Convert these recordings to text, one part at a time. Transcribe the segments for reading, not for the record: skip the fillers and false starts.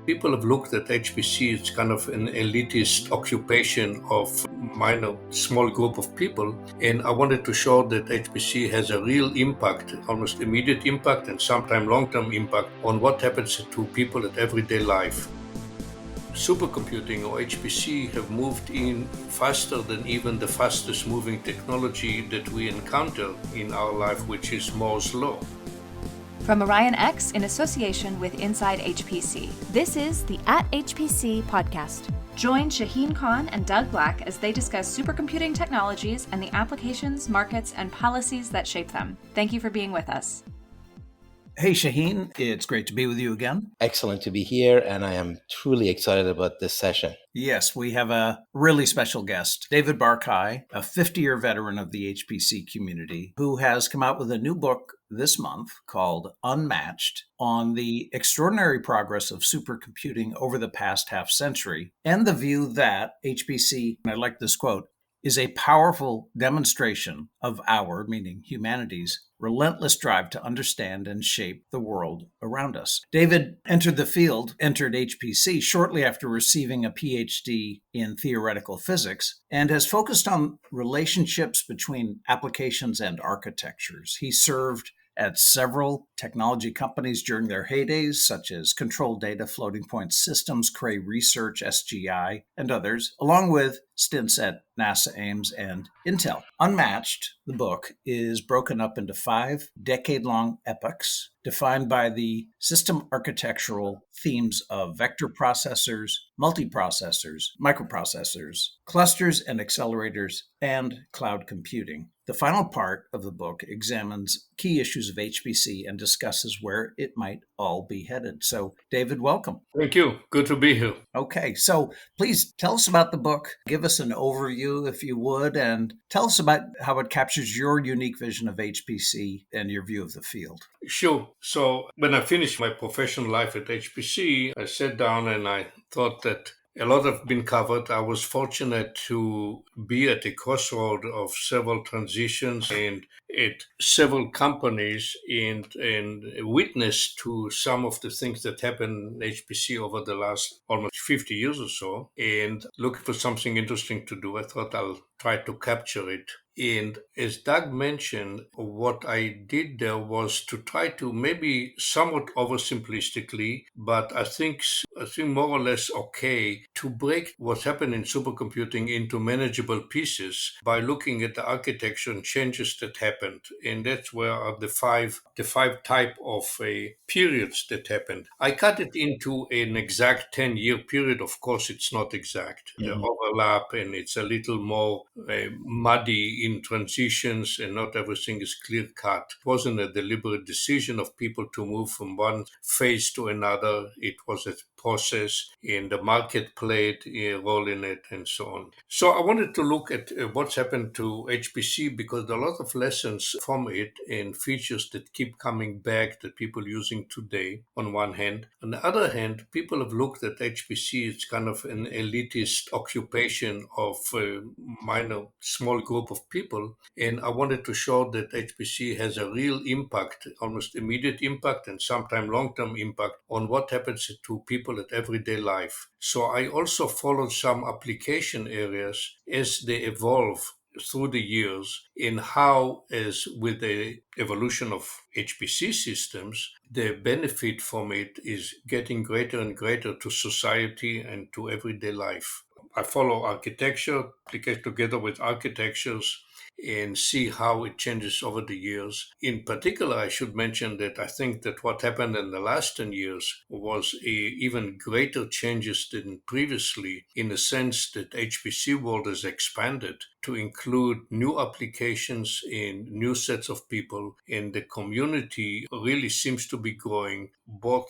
People have looked at HPC as kind of an elitist occupation of minor, small group of people, and I wanted to show that HPC has a real impact, almost immediate impact, and sometimes long-term impact on what happens to people at everyday life. Supercomputing or HPC have moved in faster than even the fastest moving technology that we encounter in our life, which is Moore's law. From Orion X in association with Inside HPC, this is the At HPC podcast. Join Shaheen Khan and Doug Black as they discuss supercomputing technologies and the applications, markets, and policies that shape them. Thank you for being with us. Hey, Shaheen, it's great to be with you again. Excellent to be here, and I am truly excited about this session. Yes, we have a really special guest, David Barkai, a 50-year veteran of the HPC community, who has come out with a new book this month called Unmatched on the extraordinary progress of supercomputing over the past half century, and the view that HPC, and I like this quote, is a powerful demonstration of our, meaning humanity's, relentless drive to understand and shape the world around us. David entered HPC shortly after receiving a PhD in theoretical physics and has focused on relationships between applications and architectures. He served at several technology companies during their heydays, such as Control Data, Floating Point Systems, Cray Research, SGI, and others, along with stints at NASA Ames and Intel. Unmatched, the book, is broken up into 5 decade-long epochs defined by the system architectural themes of vector processors, multiprocessors, microprocessors, clusters and accelerators, and cloud computing. The final part of the book examines key issues of HPC and discusses where it might all be headed. So, David, welcome. Thank you. Good to be here. Okay, so please tell us about the book. Give us an overview, if you would, and tell us about how it captures your unique vision of HPC and your view of the field. Sure. So when I finished my professional life at HPC, I sat down and I thought that a lot have been covered. I was fortunate to be at the crossroad of several transitions and at several companies and witness to some of the things that happened in HPC over the last almost 50 years or so, and looking for something interesting to do. I thought I'll try to capture it. And as Doug mentioned, what I did there was to try to maybe somewhat oversimplistically, but I think more or less okay, to break what's happened in supercomputing into manageable pieces by looking at the architecture and changes that happened. And that's where are the five type of periods that happened. I cut it into an exact 10-year period. Of course, it's not exact. The overlap, and it's a little more muddy in transitions, and not everything is clear cut. It wasn't a deliberate decision of people to move from one phase to another. It was a process, and the market played a role in it, and so on. So I wanted to look at what's happened to HPC, because there are a lot of lessons from it and features that keep coming back that people are using today, on one hand. On the other hand, people have looked at HPC as kind of an elitist occupation of a minor, small group of people, and I wanted to show that HPC has a real impact, almost immediate impact, and sometimes long-term impact on what happens to people at everyday life. So I also followed some application areas as they evolve through the years, in how, as with the evolution of HPC systems, the benefit from it is getting greater and greater to society and to everyday life. I follow architecture, application together with architectures, and see how it changes over the years. In particular, I should mention that I think that what happened in the last 10 years was even greater changes than previously, in the sense that HPC world has expanded to include new applications and new sets of people, and the community really seems to be growing both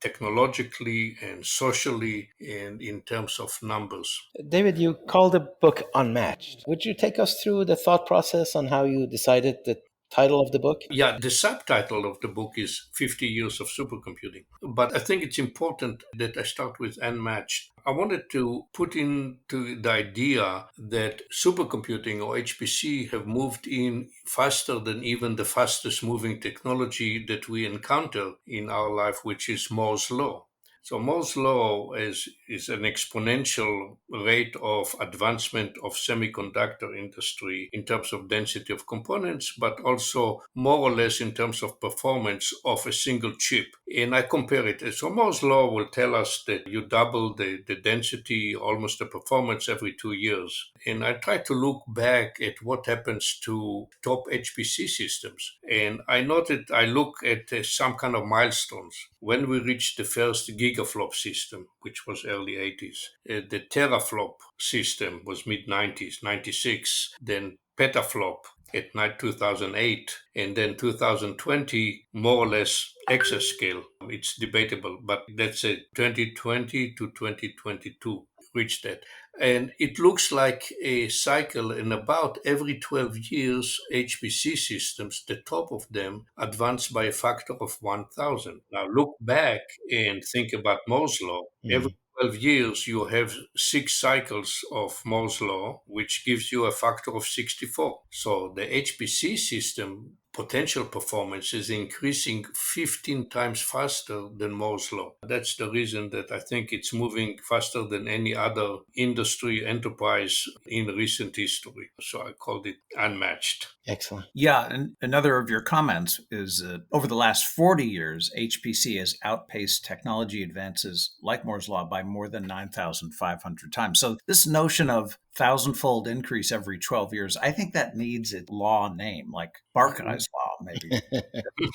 technologically and socially and in terms of numbers. David, you called the book Unmatched. Would you take us through the thought process on how you decided the title of the book? Yeah, the subtitle of the book is 50 Years of Supercomputing. But I think it's important that I start with Unmatched. I wanted to put into the idea that supercomputing or HPC have moved in faster than even the fastest moving technology that we encounter in our life, which is Moore's law. So Moore's law is an exponential rate of advancement of semiconductor industry in terms of density of components, but also more or less in terms of performance of a single chip. And I compare it. So Moore's law will tell us that you double the density, almost the performance every 2 years. And I try to look back at what happens to top HPC systems. And I look at some kind of milestones. When we reached the first gigaflop system, which was early 80s, the teraflop system was mid 90s, 96, then petaflop at night 2008, and then 2020, more or less exascale. It's debatable, but let's say 2020 to 2022 reached that. And it looks like a cycle, in about every 12 years, HPC systems, the top of them, advance by a factor of 1,000. Now look back and think about Moore's law. Every Mm. 12 years, you have 6 cycles of Moore's law, which gives you a factor of 64. So the HPC system potential performance is increasing 15 times faster than Moore's law. That's the reason that I think it's moving faster than any other industry enterprise in recent history. So I called it unmatched. Excellent. Yeah, and another of your comments is over the last 40 years, HPC has outpaced technology advances like Moore's Law by more than 9,500 times. So, this notion of thousandfold increase every 12 years, I think that needs a law name, like Barkai's Law, maybe.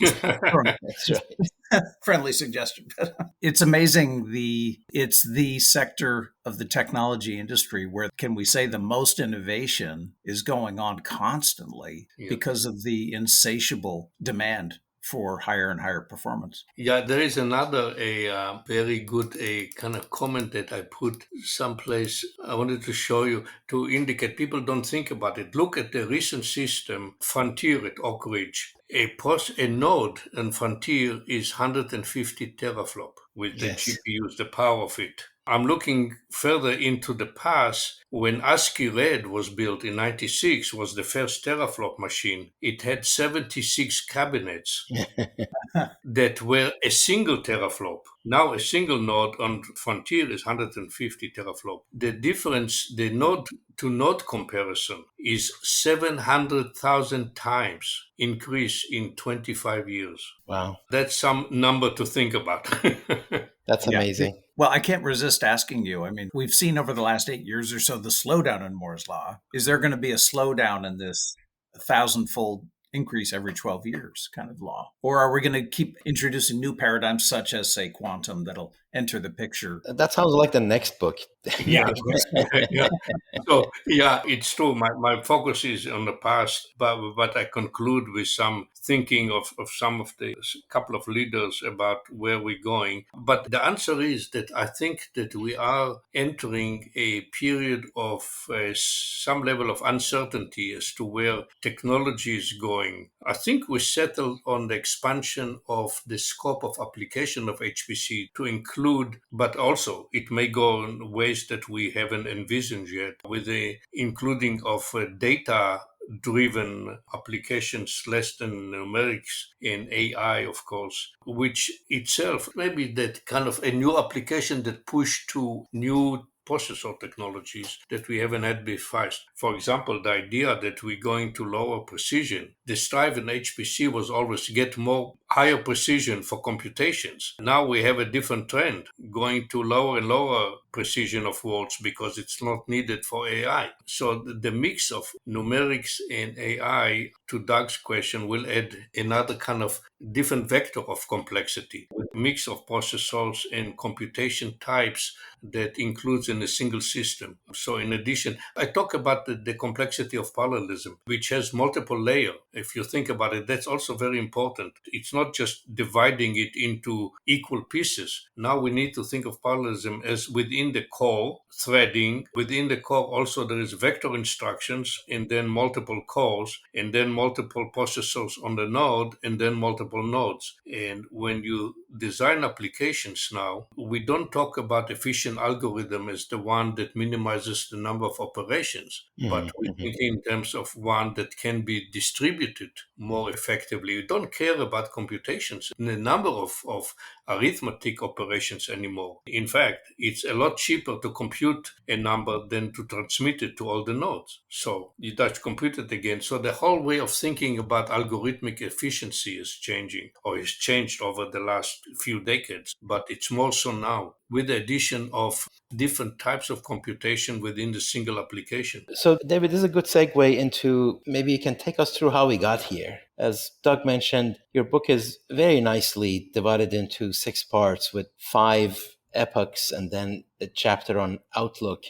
That's right. Friendly suggestion. It's amazing it's the sector of the technology industry where can we say the most innovation is going on constantly Yeah. because of the insatiable demand for higher and higher performance. Yeah, there is another very good kind of comment that I put someplace. I wanted to show you to indicate people don't think about it. Look at the recent system, Frontier at Oak Ridge. A node in Frontier is 150 teraflop with the Yes. GPUs, the power of it. I'm looking further into the past. When ASCII Red was built in 96, was the first teraflop machine. It had 76 cabinets that were a single teraflop. Now a single node on Frontier is 150 teraflop. The difference, the node to node comparison, is 700,000 times increase in 25 years. Wow. That's some number to think about. That's Yeah. amazing. Well, I can't resist asking you. I mean, we've seen over the last 8 years or so the slowdown in Moore's Law. Is there going to be a slowdown in this thousandfold increase every 12 years kind of law? Or are we going to keep introducing new paradigms such as, say, quantum that'll enter the picture? That sounds like the next book. Yeah, yeah. So yeah, it's true. My focus is on the past, but I conclude with some thinking of some of the couple of leaders about where we're going. But the answer is that I think that we are entering a period of some level of uncertainty as to where technology is going. I think we settled on the expansion of the scope of application of HPC to include, but also it may go in ways that we haven't envisioned yet, with the including of data driven applications less than numerics in AI, of course, which itself maybe that kind of a new application that push to new processor technologies that we haven't had before. For example, the idea that we're going to lower precision. The strive in HPC was always to get more higher precision for computations. Now we have a different trend, going to lower and lower precision of words because it's not needed for AI. So the mix of numerics and AI, to Doug's question, will add another kind of different vector of complexity, with a mix of processors and computation types that includes in a single system. So in addition, I talk about the complexity of parallelism, which has multiple layers. If you think about it, that's also very important. It's not just dividing it into equal pieces. Now we need to think of parallelism as within the core, threading. Within the core also there is vector instructions and then multiple cores and then multiple processors on the node and then multiple nodes. And when you design applications now, we don't talk about efficient algorithm as the one that minimizes the number of operations, but we Mhm. think in terms of one that can be distributed more effectively. We don't care about computations in the number of arithmetic operations anymore. In fact, it's a lot cheaper to compute a number than to transmit it to all the nodes. So you just compute it again. So the whole way of thinking about algorithmic efficiency is changing, or has changed over the last few decades, but it's more so now with the addition of different types of computation within the single application. So, David, this is a good segue into maybe you can take us through how we got here. As Doug mentioned, your book is very nicely divided into 6 parts with 5 epochs and then a chapter on outlook.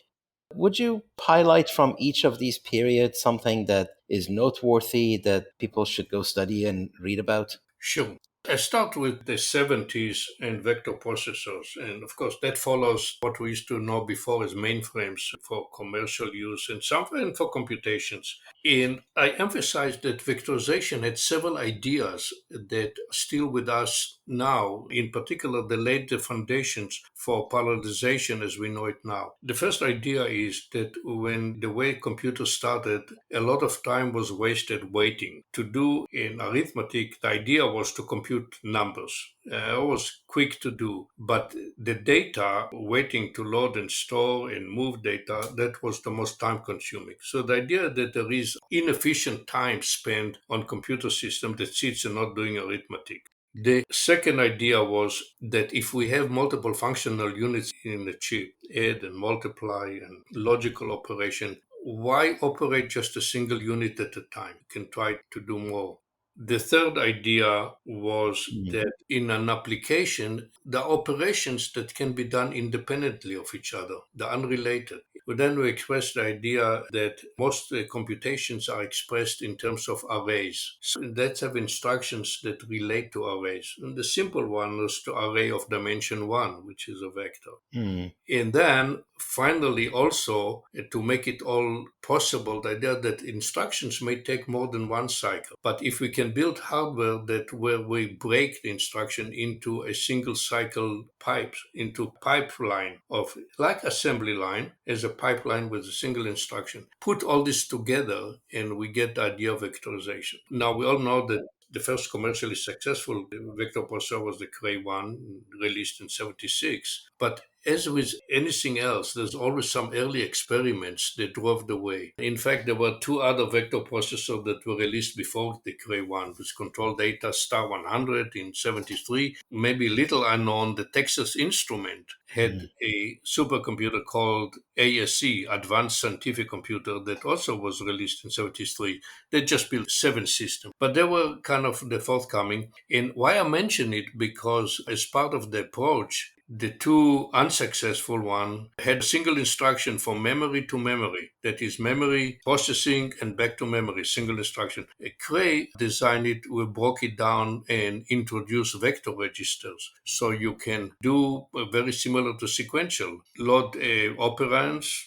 Would you highlight from each of these periods something that is noteworthy that people should go study and read about? Sure. I start with the 70s and vector processors. And of course, that follows what we used to know before as mainframes for commercial use and something for computations. And I emphasize that vectorization had several ideas that are still with us now. In particular, they laid the foundations for parallelization as we know it now. The first idea is that when the way computers started, a lot of time was wasted waiting. To do in arithmetic, the idea was to compute numbers. It was quick to do, but the data waiting to load and store and move data, that was the most time consuming. So the idea that there is inefficient time spent on computer system that sits and not doing arithmetic. The second idea was that if we have multiple functional units in the chip, add and multiply and logical operation, why operate just a single unit at a time? You can try to do more. The third idea was Mm. that in an application, the operations that can be done independently of each other, the unrelated. But then we expressed the idea that most computations are expressed in terms of arrays. So let's have instructions that relate to arrays. And the simple one is the array of dimension 1, which is a vector. Mm. And then finally, also to make it all possible, the idea that instructions may take more than one cycle. But if we can build hardware that where we break the instruction into a single cycle pipes, into pipeline of like assembly line as a pipeline with a single instruction, put all this together and we get the idea of vectorization. Now we all know that the first commercially successful vector processor was the Cray 1, released in 76. But as with anything else, there's always some early experiments that drove the way. In fact, there were 2 other vector processors that were released before the Cray 1, with control data Star 100 in 73. Maybe little unknown, the Texas Instrument had Mm. a supercomputer called ASC, Advanced Scientific Computer, that also was released in 73. They just built 7 systems, but they were kind of the forthcoming. And why I mention it, because as part of the approach, the 2 unsuccessful one had a single instruction from memory to memory. That is memory processing and back to memory, single instruction. Cray designed it, we broke it down and introduced vector registers. So you can do very similar to sequential, load operands,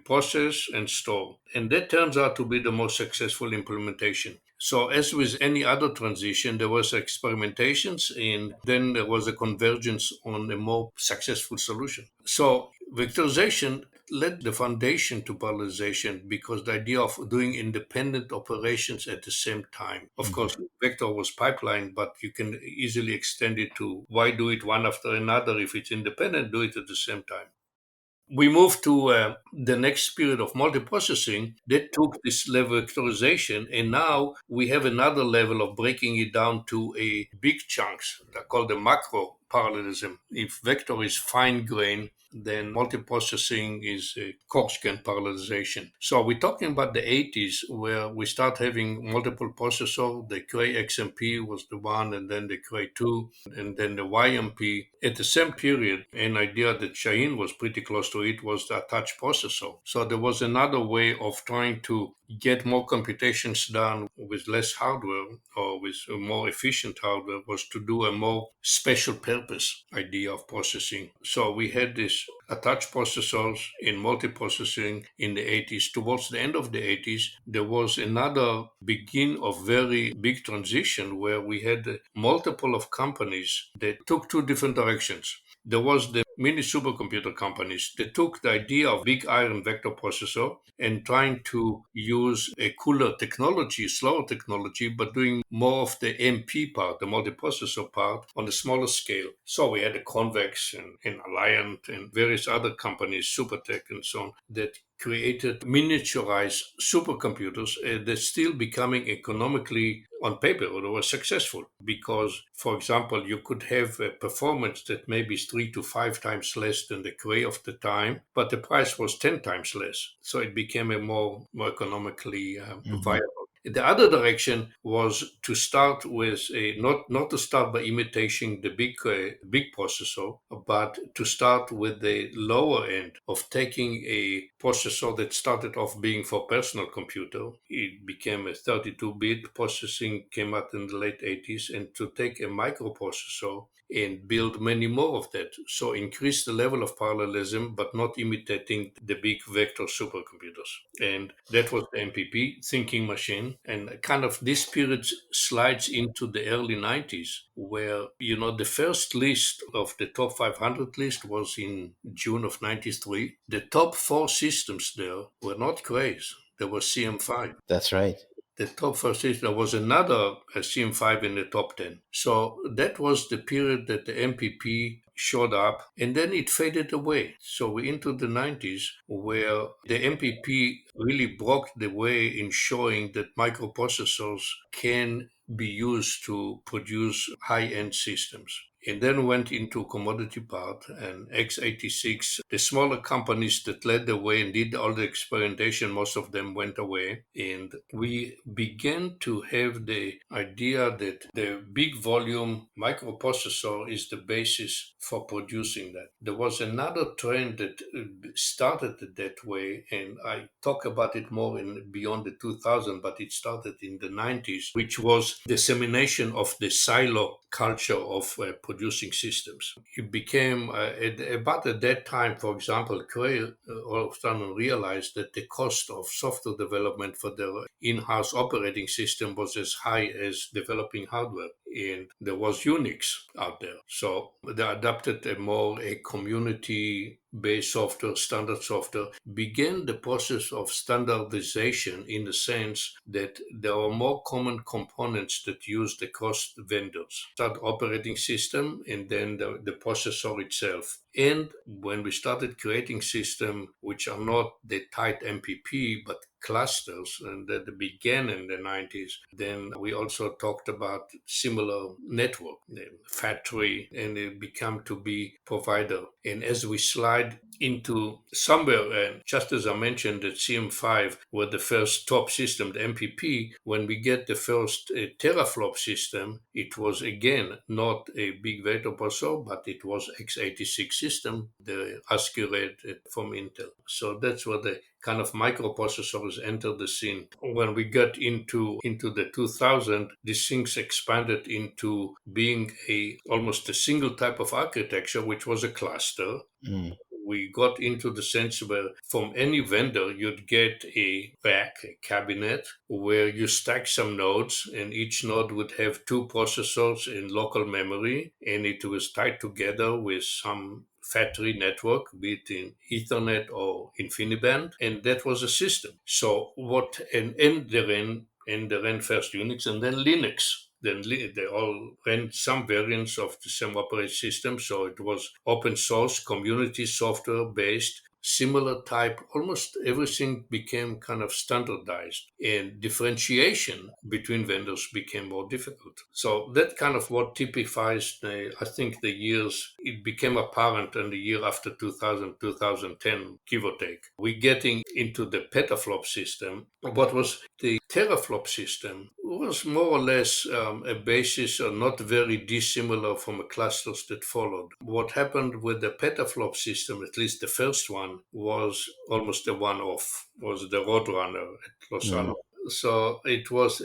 process and store. And that turns out to be the most successful implementation. So as with any other transition, there was experimentations and then there was a convergence on a more successful solution. So vectorization led the foundation to parallelization because the idea of doing independent operations at the same time. Of Mhm. course, vector was pipeline, but you can easily extend it to why do it one after another if it's independent, do it at the same time. We moved to the next period of multiprocessing that took this level of vectorization, and now we have another level of breaking it down to a big chunks. They're called the macro parallelism. If vector is fine grained, then multiprocessing is a coarse grained parallelization. So we're talking about the 80s where we start having multiple processor. The Cray XMP was the one, and then the Cray 2, and then the YMP. At the same period, an idea that Shaheen was pretty close to it was the attached processor. So there was another way of trying to get more computations done with less hardware or with a more efficient hardware, was to do a more special purpose idea of processing. So we had this attached processors in multiprocessing in the 80s. Towards the end of the 80s, there was another begin of very big transition where we had multiple of companies that took two different directions. There was the mini supercomputer companies that took the idea of big iron vector processor and trying to use a cooler technology, slower technology, but doing more of the MP part, the multiprocessor part, on a smaller scale. So we had the Convex and Alliant and various other companies, Supertech and so on, that created miniaturized supercomputers that's still becoming economically on paper or were successful because, for example, you could have a performance that maybe is 3 to 5 times less than the Cray of the time, but the price was 10 times less. So it became a more economically Mhm. viable. The other direction was to start with a not to start by imitating the big processor, but to start with the lower end of taking a processor that started off being for personal computer. It became a 32-bit processing, came out in the late 80s, and to take a microprocessor and build many more of that. So increase the level of parallelism, but not imitating the big vector supercomputers. And that was the MPP thinking machine. And kind of this period slides into the early 90s, where, the first list of the top 500 list was in June of 93. The top four systems there were not Crays. There was CM5. That's right. The top first stage, there was another CM5 in the top 10. So that was the period that the MPP showed up and then it faded away. So we're into the 90s where the MPP really broke the way in showing that microprocessors can be used to produce high-end systems. And then went into commodity part and x86. The smaller companies that led the way and did all the experimentation, most of them went away. And we began to have the idea that the big volume microprocessor is the basis for producing that. There was another trend that started that way, and I talk about it more in beyond the 2000, but it started in the 90s, which was dissemination of the silo culture of producing systems. It became, about at that time, for example, Cray all of a sudden realized that the cost of software development for their in-house operating system was as high as developing hardware. And there was Unix out there. So they adopted a community-based software, standard software, began the process of standardization in the sense that there are more common components that used across vendors. Start operating system and then the processor itself. And when we started creating systems which are not the tight MPP but clusters, and that began in the 90s, then we also talked about similar network, factory, and it became to be provider. And as we slide into somewhere, and just as I mentioned, that CM5 were the first top system, the MPP, when we get the first teraflop system, it was again not a big vector processor, but it was x86 system, the ASCII read from Intel. So that's where the kind of microprocessors entered the scene. When we got into the 2000, these things expanded into being almost a single type of architecture, which was a cluster. Mm. We got into the sense where from any vendor you'd get a rack, a cabinet, where you stack some nodes, and each node would have two processors in local memory, and it was tied together with some factory network, be it in Ethernet or InfiniBand, and that was a system. So they ran first Unix and then Linux. Then they all ran some variants of the same operating system, so it was open source, community software based, similar type. Almost everything became kind of standardized, and differentiation between vendors became more difficult. So that kind of what typifies, I think, the years. It became apparent in the year after 2000, 2010, give or take. We're getting into the petaflop system. What was the teraflop system was more or less a basis or not very dissimilar from the clusters that followed. What happened with the petaflop system, at least the first one, was almost a one-off, was the Roadrunner at Los Mm. Alamos. So it was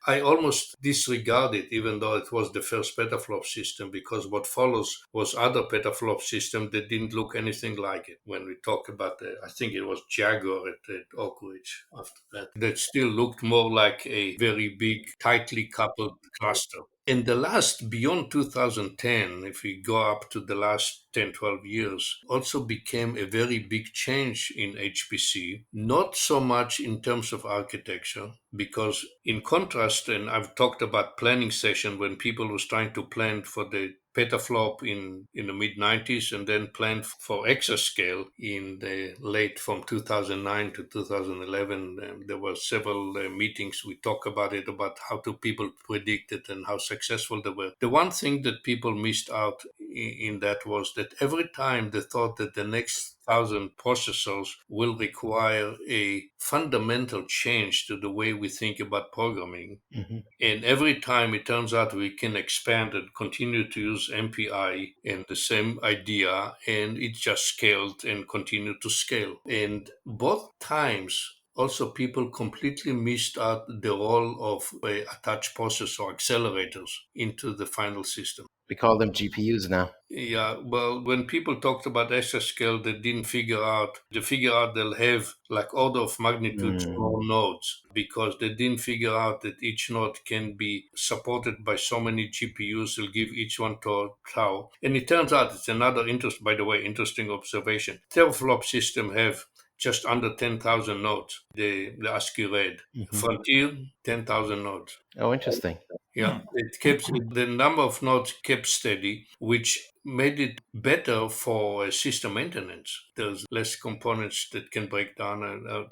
I almost disregard it, even though it was the first petaflop system, because what follows was other petaflop system that didn't look anything like it. When we talk about I think it was Jaguar at Oak Ridge after that, that still looked more like a very big, tightly coupled cluster. In the last, beyond 2010, if we go up to the last 10, 12 years, also became a very big change in HPC, not so much in terms of architecture, because in contrast, and I've talked about planning session when people was trying to plan for the petaflop in the mid 90s and then planned for exascale in the late from 2009 to 2011. And there were several meetings. We talk about it, about how do people predict it and how successful they were. The one thing that people missed out in that was that every time they thought that the next 1,000 processors will require a fundamental change to the way we think about programming. Hmm. And every time it turns out we can expand and continue to use MPI and the same idea, and it just scaled and continued to scale. And both times, also people completely missed out the role of attached processor accelerators into the final system. We call them GPUs now. Yeah, well, when people talked about exascale, they figure out they'll have like order of magnitude Mm. small nodes because they didn't figure out that each node can be supported by so many GPUs. They'll give each one to tau. And it turns out it's another by the way, interesting observation. Teraflop system have just under 10,000 nodes, the ASCII read. Hmm. Frontier, 10,000 nodes. Oh, interesting. Yeah, it kept the number of nodes kept steady, which made it better for system maintenance. There's less components that can break down,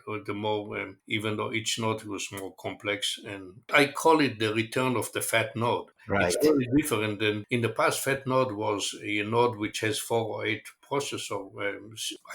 or the more, even though each node was more complex. And I call it the return of the fat node. It's Right. very different than in the past. Fat node was a node which has 4 or 8 processor,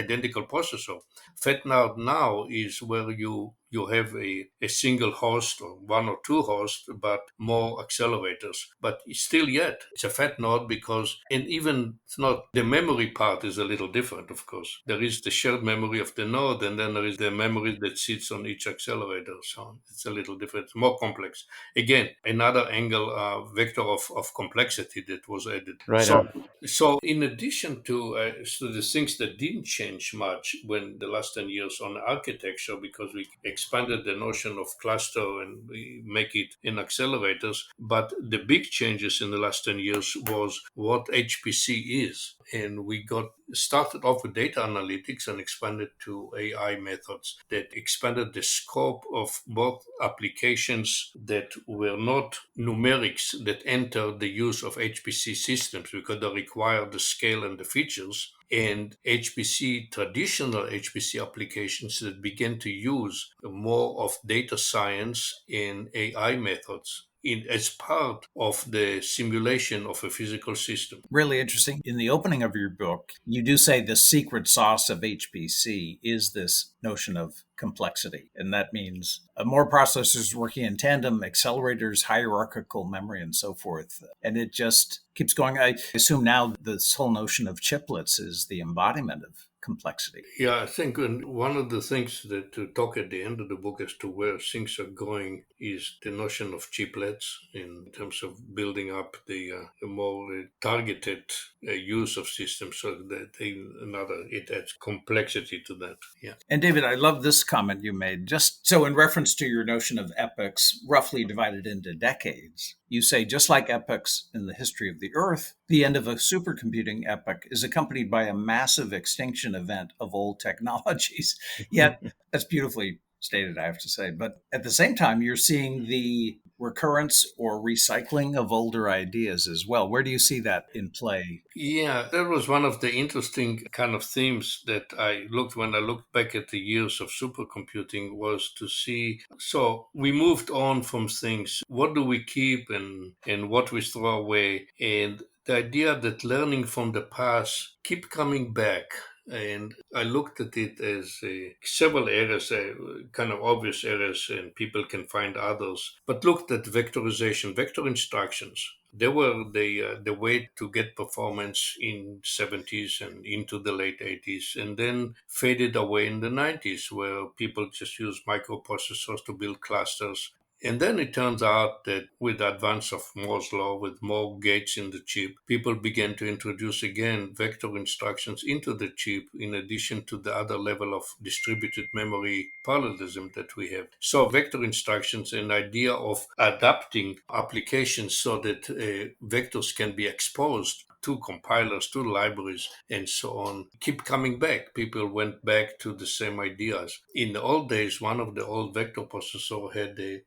identical processor. Fat node now is where you have a single host or one or two hosts, but more accelerators. But still yet, it's a fat node because, and even it's not, the memory part is a little different, of course. There is the shared memory of the node, and then there is the memory that sits on each accelerator. So it's a little different, more complex. Again, another angle, vector of complexity that was added. Right So on. so, in addition to the things that didn't change much when the last 10 years on architecture, because we expanded the notion of cluster and we make it in accelerators, but the big changes in the last 10 years was what HPC is. And we got started off with data analytics and expanded to AI methods that expanded the scope of both applications that were not numerics that enter the use of HPC systems because they require the scale and the features, and HPC, traditional HPC applications that began to use more of data science and AI methods as part of the simulation of a physical system. Really interesting. In the opening of your book, you do say the secret sauce of HPC is this notion of complexity. And that means more processors working in tandem, accelerators, hierarchical memory, and so forth. And it just keeps going. I assume now this whole notion of chiplets is the embodiment of complexity. Yeah, I think one of the things that to talk at the end of the book as to where things are going is the notion of chiplets in terms of building up the more targeted use of systems, so that it adds complexity to that. Yeah. And David, I love this comment you made. Just so, in reference to your notion of epochs roughly divided into decades, you say, just like epochs in the history of the Earth, the end of a supercomputing epoch is accompanied by a massive extinction event of old technologies. Yet, that's beautifully stated, I have to say. But at the same time, you're seeing the recurrence or recycling of older ideas as well. Where do you see that in play? Yeah, that was one of the interesting kind of themes that I looked when I looked back at the years of supercomputing, was to see, so we moved on from things. What do we keep and what we throw away? And the idea that learning from the past keep coming back. And I looked at it as several areas, kind of obvious areas, and people can find others. But looked at vectorization, vector instructions. They were the way to get performance in 70s and into the late 80s, and then faded away in the 90s, where people just used microprocessors to build clusters. And then it turns out that with the advance of Moore's law, with more gates in the chip, people began to introduce again vector instructions into the chip in addition to the other level of distributed memory parallelism that we have. So vector instructions, an idea of adapting applications so that vectors can be exposed to compilers, to libraries, and so on, keep coming back. People went back to the same ideas. In the old days, one of the old vector processors had the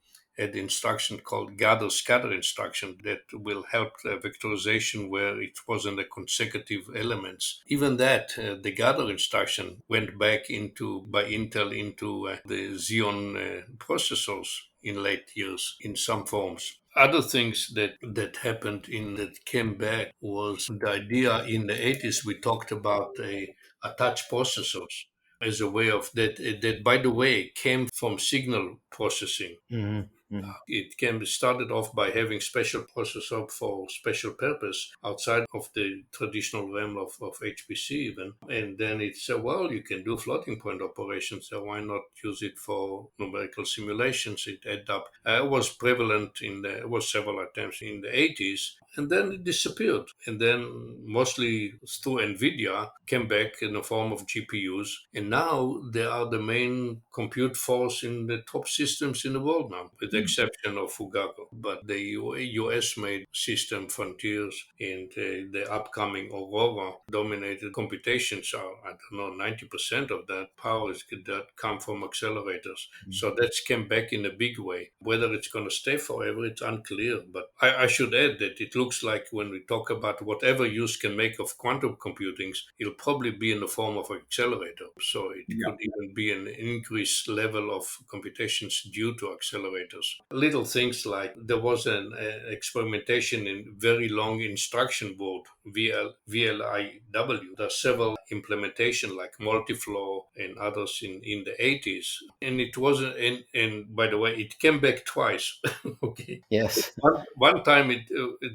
instruction called gather scatter instruction that will help vectorization where it wasn't a consecutive elements. Even that, the gather instruction went back into by Intel into the Xeon processors in late years in some forms. Other things that happened in that came back was the idea in the 80s we talked about a attached processors as a way of that by the way came from signal processing. Hmm. Hmm. It can be started off by having special processor for special purpose outside of the traditional realm of HPC even. And then it said, well, you can do floating point operations, so why not use it for numerical simulations? It ended up, was prevalent it was several attempts in the 80s, and then it disappeared. And then mostly through NVIDIA came back in the form of GPUs. And now they are the main compute force in the top systems in the world now, with the exception of Fugaku. But the US made system Frontiers and the upcoming Aurora dominated computations are, I don't know, 90% of that power is that come from accelerators. So that's came back in a big way. Whether it's going to stay forever, it's unclear. But I should add that it looks like when we talk about whatever use can make of quantum computing, it'll probably be in the form of an accelerator. So it Yeah. could even be an increased level of computations due to accelerators. Little things like there was an experimentation in very long instruction board, VLIW. There are several implementation like multiflow and others in the 80s. And it wasn't, and by the way, it came back twice. Okay. Yes. One time,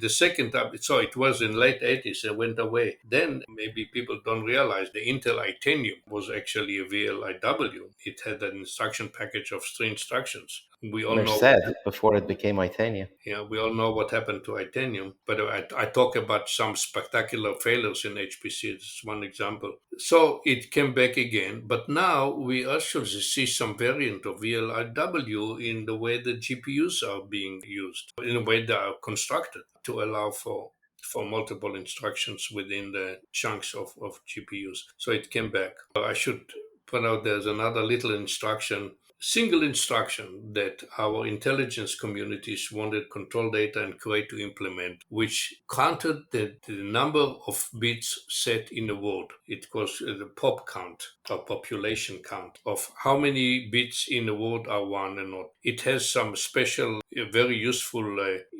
the second time, so it was in late 80s, it went away. Then maybe people don't realize the Intel Itanium was actually a VLIW. It had an instruction package of three instructions. We all know Merced before it became Itania. yeah, we all know what happened to Itanium, but I talk about some spectacular failures in HPC. It's one example. So it came back again, but now we also see some variant of VLIW in the way the GPUs are being used, in the way they are constructed to allow for multiple instructions within the chunks of GPUs. So it came back. I should point out there's another little instruction, single instruction that our intelligence communities wanted control data and Kuwait to implement, which counted the number of bits set in a word. It was the pop count or population count of how many bits in a word are one and not. It has some special, very useful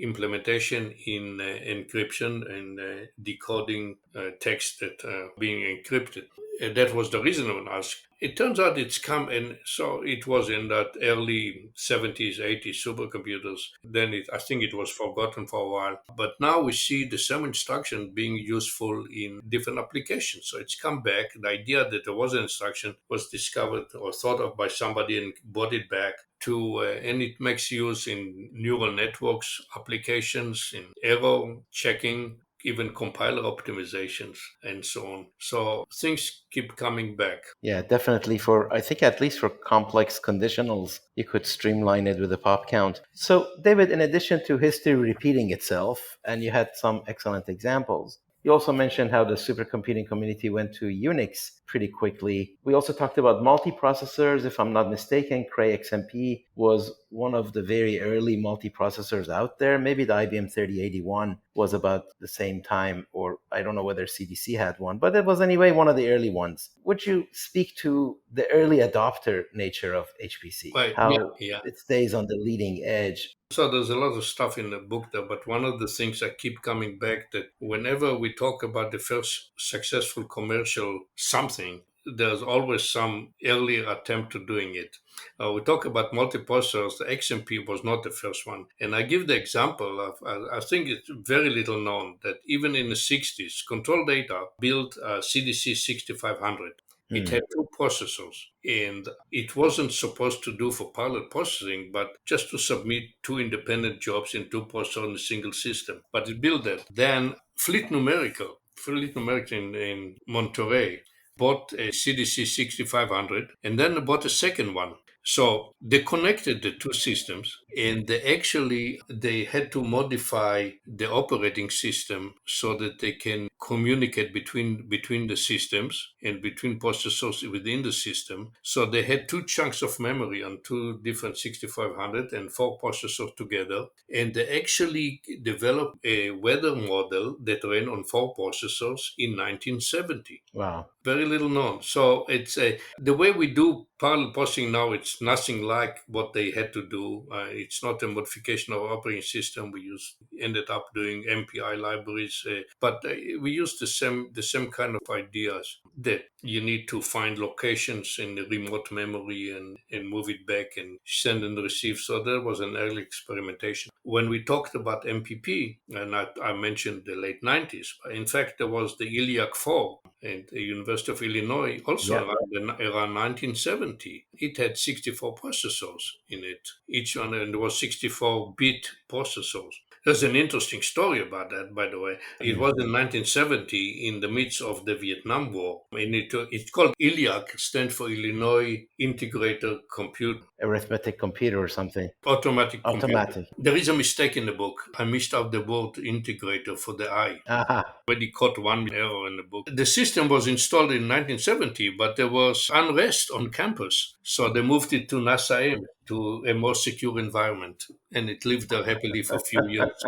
implementation in encryption and decoding text that are being encrypted. And that was the reason I asked. It turns out it's come, and so it was in that early 70s, 80s supercomputers. Then I think it was forgotten for a while. But now we see the same instruction being useful in different applications. So it's come back. The idea that there was an instruction was discovered or thought of by somebody and brought it back to, and it makes use in neural networks applications, in error checking, even compiler optimizations and so on. So things keep coming back. Yeah, definitely. I think at least for complex conditionals, you could streamline it with a pop count. So, David, in addition to history repeating itself, and you had some excellent examples, you also mentioned how the supercomputing community went to Unix pretty quickly. We also talked about multiprocessors. If I'm not mistaken, Cray XMP was one of the very early multiprocessors out there. Maybe the IBM 3081 was about the same time, or I don't know whether CDC had one, but it was anyway one of the early ones. Would you speak to the early adopter nature of HPC? Right. Yeah. How Yeah. it stays on the leading edge? So there's a lot of stuff in the book there, but one of the things I keep coming back that whenever we talk about the first successful commercial something, there's always some earlier attempt to doing it. We talk about multiprocessors. The XMP was not the first one, and I give the example of I think it's very little known that even in the 60s, Control Data built CDC 6500. It Hmm. had two processors, and it wasn't supposed to do for parallel processing, but just to submit two independent jobs in two processors in a single system. But it built that. Then Fleet Numerical in Monterey bought a CDC 6500, and then they bought a second one. So they connected the two systems, and they had to modify the operating system so that they can communicate between the systems and between processors within the system. So they had two chunks of memory on two different 6500 and four processors together, and they actually developed a weather model that ran on four processors in 1970. Wow. Very little known. So it's the way we do parallel processing now. It's nothing like what they had to do. It's not a modification of our operating system. Ended up doing MPI libraries, but we use the same kind of ideas that you need to find locations in the remote memory and move it back and send and receive. So there was an early experimentation. When we talked about MPP, and I mentioned the late 90s, in fact, there was the Iliac 4 at the University of Illinois, also Yeah. around 1970. It had 64 processors in it, each one, and there was 64-bit processors. There's an interesting story about that, by the way. It Hmm. was in 1970, in the midst of the Vietnam War, and it's called ILIAC, stands for Illinois Integrated Compute Arithmetic computer or something. Automatic Computer. Automatic. There is a mistake in the book. I missed out the word integrator for the I. Aha. Already caught one error in the book. The system was installed in 1970, but there was unrest on campus. So they moved it to NASA Ames, to a more secure environment. And it lived there happily for a few years.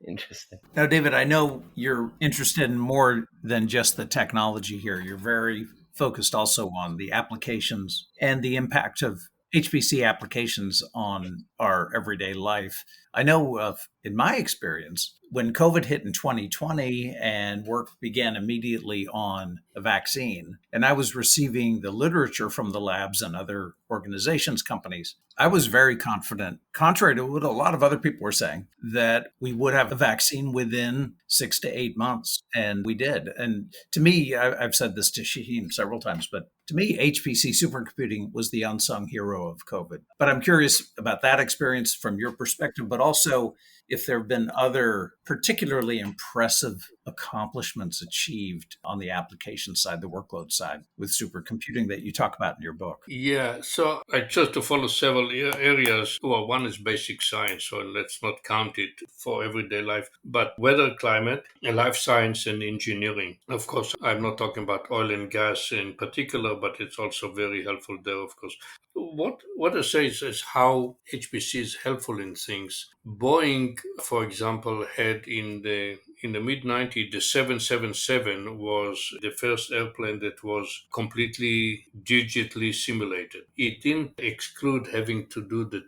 Interesting. Now, David, I know you're interested in more than just the technology here. You're very focused also on the applications and the impact of HPC applications on our everyday life. I know in my experience, when COVID hit in 2020 and work began immediately on a vaccine, and I was receiving the literature from the labs and other organizations, companies, I was very confident, contrary to what a lot of other people were saying, that we would have a vaccine within 6 to 8 months. And we did. And to me, I've said this to Shaheen several times, but to me, HPC supercomputing was the unsung hero of COVID. But I'm curious about that experience from your perspective, but also if there have been other particularly impressive accomplishments achieved on the application side, the workload side with supercomputing that you talk about in your book. Yeah, so I chose to follow several areas. Well, one is basic science, so let's not count it for everyday life, but weather, climate, and life science and engineering. Of course, I'm not talking about oil and gas in particular, but it's also very helpful there, of course. What I say is how HPC is helpful in things. Boeing, for example, had in the mid 90s, the 777 was the first airplane that was completely digitally simulated. It didn't exclude having to do the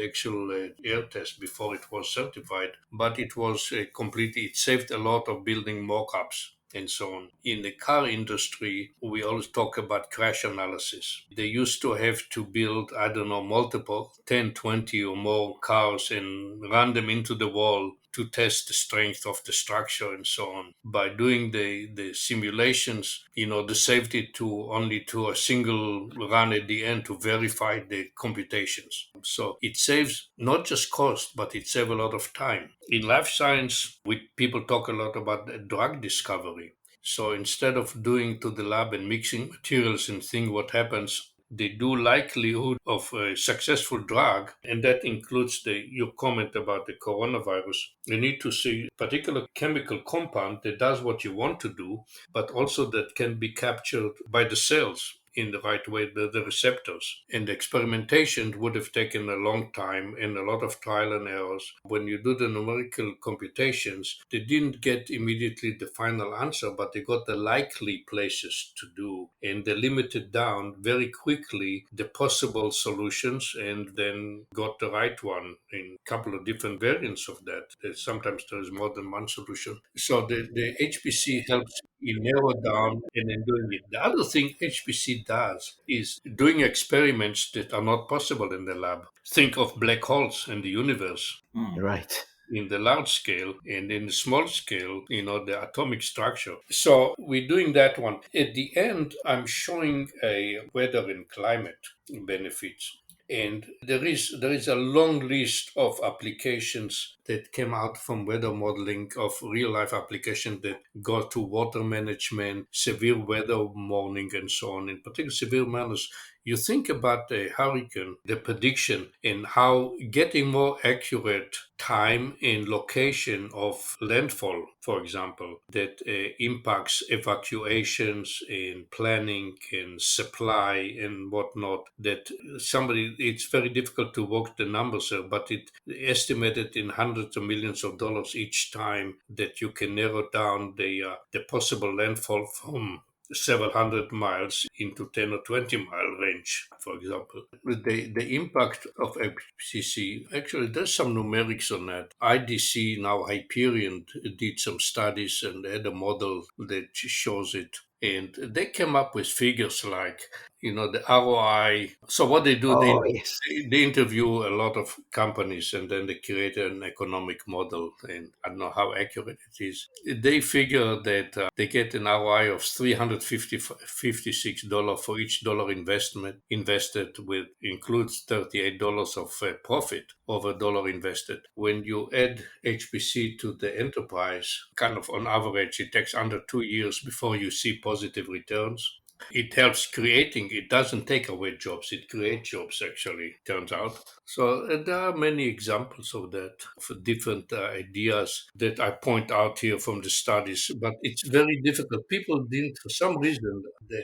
actual air test before it was certified, but it was it saved a lot of building mock-ups and so on. In the car industry, we always talk about crash analysis. They used to have to build, I don't know, multiple 10, 20 or more cars and run them into the wall to test the strength of the structure and so on. By doing the simulations, they saved it to only to a single run at the end to verify the computations. So it saves not just cost, but it saves a lot of time. In life science, people talk a lot about drug discovery. So instead of doing to the lab and mixing materials and seeing what happens, they do likelihood of a successful drug, and that includes your comment about the coronavirus. You need to see a particular chemical compound that does what you want to do, but also that can be captured by the cells in the right way the receptors. And the experimentation would have taken a long time and a lot of trial and errors. When you do the numerical computations, they didn't get immediately the final answer, but they got the likely places to do. And they limited down very quickly the possible solutions and then got the right one in a couple of different variants of that. Sometimes there is more than one solution. So the HPC helps you narrow down and then doing it. The other thing HPC does is doing experiments that are not possible in the lab. Think of black holes in the universe. Right. In the large scale and in the small scale, the atomic structure. So we're doing that one. At the end, I'm showing a weather and climate benefits. And there is a long list of applications that came out from weather modeling of real life applications that go to water management, severe weather warning, and so on. In particular, severe matters. You think about a hurricane, the prediction, and how getting more accurate time and location of landfall, for example, that impacts evacuations and planning and supply and whatnot. That it's very difficult to work the numbers, but it estimated in hundreds of millions of dollars each time that you can narrow down the possible landfall from several hundred miles into 10 or 20-mile range, for example. The impact of FCC, actually, there's some numerics on that. IDC, now Hyperion, did some studies and had a model that shows it. And they came up with figures like, the ROI. So what they do, Oh, yes. they interview a lot of companies and then they create an economic model. And I don't know how accurate it is. They figure that they get an ROI of $356 for each dollar invested, with includes $38 of profit over a dollar invested. When you add HPC to the enterprise, kind of on average, it takes under 2 years before you see positive returns. It helps creating, it doesn't take away jobs, it creates jobs, actually, turns out. So there are many examples of that, for different ideas that I point out here from the studies, but it's very difficult. People didn't, for some reason, the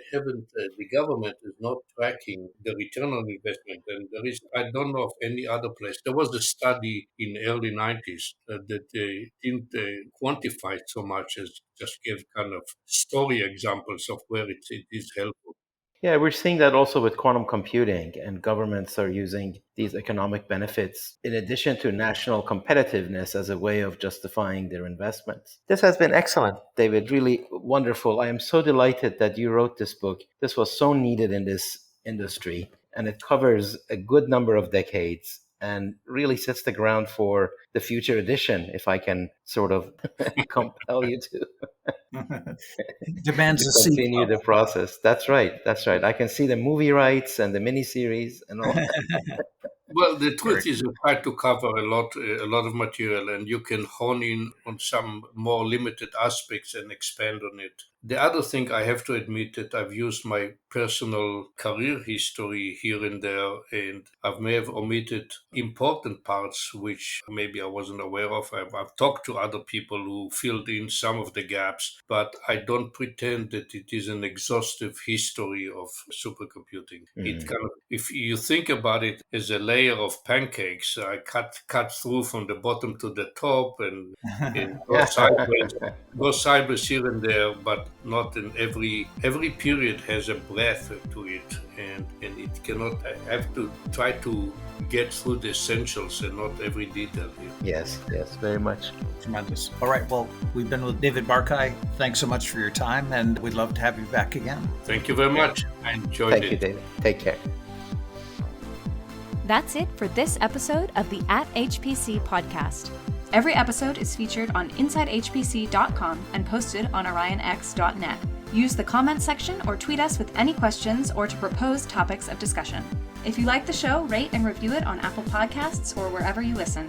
government is not tracking the return on investment. And I don't know of any other place. There was a study in the early 90s that they didn't quantify it so much as just give kind of story examples of where it is helpful. Yeah, we're seeing that also with quantum computing, and governments are using these economic benefits in addition to national competitiveness as a way of justifying their investments. This has been excellent, David, really wonderful. I am so delighted that you wrote this book. This was so needed in this industry, and it covers a good number of decades and really sets the ground for the future edition, if I can sort of compel you to Demands a continue the sequel. process. That's right. That's right. I can see the movie rights and the miniseries and all. Well, the Very truth is, I try to cover a lot of material, and you can hone in on some more limited aspects and expand on it. The other thing I have to admit that I've used my personal career history here and there, and I may have omitted important parts which maybe I wasn't aware of. I've talked to other people who filled in some of the gaps, but I don't pretend that it is an exhaustive history of supercomputing. It Mhm. kind of, if you think about it as a layer of pancakes, I cut through from the bottom to the top and go sideways here and there, but not in every period has a breadth to it, and it cannot. I have to try to get through the essentials and not every detail here. Yes, yes, very much. tremendous. All right. Well, we've been with David Barkai. Thanks so much for your time, and we'd love to have you back again. Thank you very much. I enjoyed Thank it. you, David. Take care. That's it for this episode of the At HPC podcast. Every episode is featured on InsideHPC.com and posted on OrionX.net. Use the comment section or tweet us with any questions or to propose topics of discussion. If you like the show, rate and review it on Apple Podcasts or wherever you listen.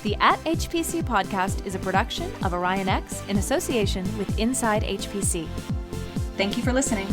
The At HPC podcast is a production of OrionX in association with Inside HPC. Thank you for listening.